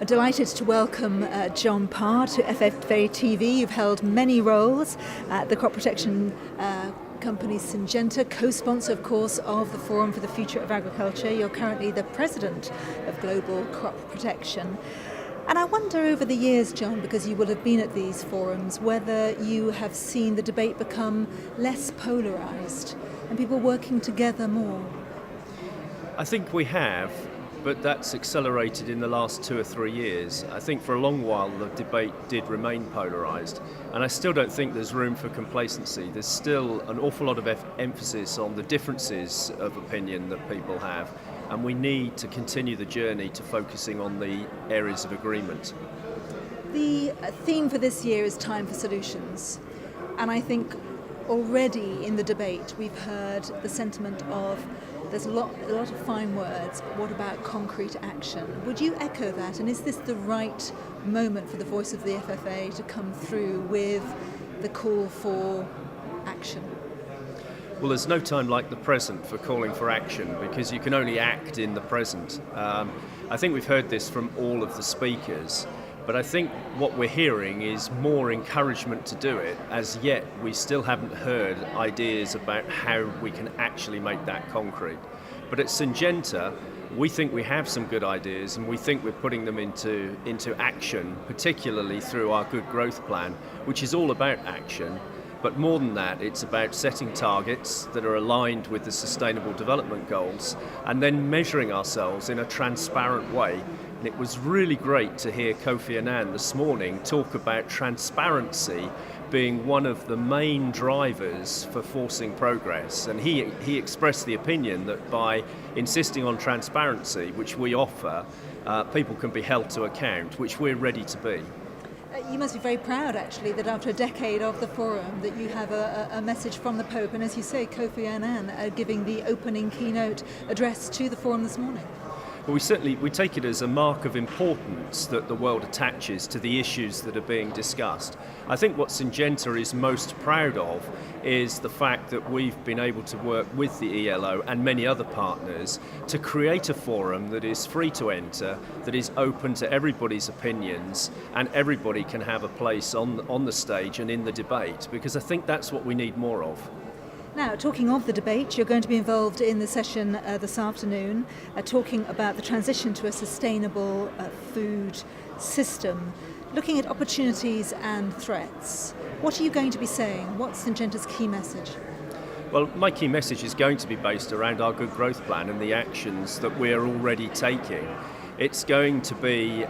Delighted to welcome Jon Parr to FFA TV. You've held many roles at the crop protection company Syngenta, co-sponsor, of course, of the Forum for the Future of Agriculture. You're currently the president of Global Crop Protection. And I wonder over the years, Jon, because you will have been at these forums, whether you have seen the debate become less polarised and people working together more. I think we have, but that's accelerated in the last 2 or 3 years. I think for a long while the debate did remain polarised, and I still don't think there's room for complacency. There's still an awful lot of emphasis on the differences of opinion that people have, and we need to continue the journey to focusing on the areas of agreement. The theme for this year is time for solutions, and I think already in the debate we've heard the sentiment of there's a lot of fine words, but what about concrete action? Would you echo that? And is this the right moment for the voice of the FFA to come through with the call for action? Well, there's no time like the present for calling for action, because you can only act in the present. I think we've heard this from all of the speakers, but I think what we're hearing is more encouragement to do it. As yet, we still haven't heard ideas about how we can actually make that concrete. But at Syngenta, we think we have some good ideas, and we think we're putting them into action, particularly through our Good Growth Plan, which is all about action. But more than that, it's about setting targets that are aligned with the Sustainable Development Goals and then measuring ourselves in a transparent way. And it was really great to hear Kofi Annan this morning talk about transparency being one of the main drivers for forcing progress. And he expressed the opinion that by insisting on transparency, which we offer, people can be held to account, which we're ready to be. You must be very proud, actually, that after a decade of the forum that you have a message from the Pope, and as you say, Kofi Annan giving the opening keynote address to the forum this morning. Well, we take it as a mark of importance that the world attaches to the issues that are being discussed. I think what Syngenta is most proud of is the fact that we've been able to work with the ELO and many other partners to create a forum that is free to enter, that is open to everybody's opinions, and everybody can have a place on the stage and in the debate, because I think that's what we need more of. Now, talking of the debate, you're going to be involved in the session this afternoon, talking about the transition to a sustainable food system, looking at opportunities and threats. What are you going to be saying? What's Syngenta's key message? Well, my key message is going to be based around our Good Growth Plan and the actions that we're already taking. It's going to be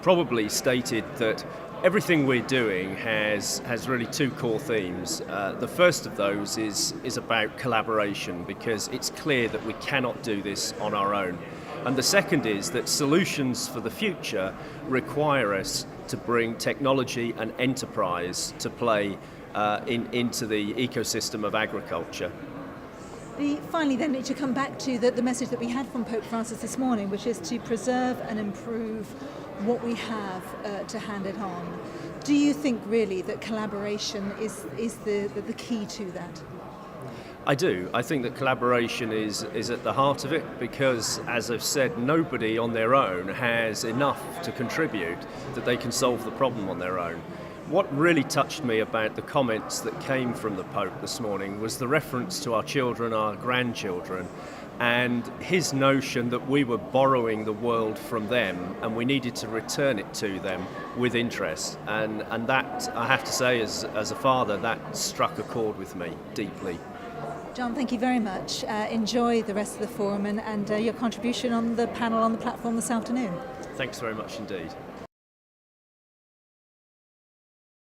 probably stated that everything we're doing has really 2 core themes. The first of those is about collaboration, because it's clear that we cannot do this on our own. And the second is that solutions for the future require us to bring technology and enterprise to play into the ecosystem of agriculture. Finally then, to come back to the message that we had from Pope Francis this morning, which is to preserve and improve what we have to hand it on. Do you think really that collaboration is the key to that? I do. I think that collaboration is at the heart of it, because, as I've said, nobody on their own has enough to contribute that they can solve the problem on their own. What really touched me about the comments that came from the Pope this morning was the reference to our children, our grandchildren, and his notion that we were borrowing the world from them and we needed to return it to them with interest. And that, I have to say, as a father, that struck a chord with me deeply. Jon, thank you very much. Enjoy the rest of the forum and your contribution on the panel on the platform this afternoon. Thanks very much indeed.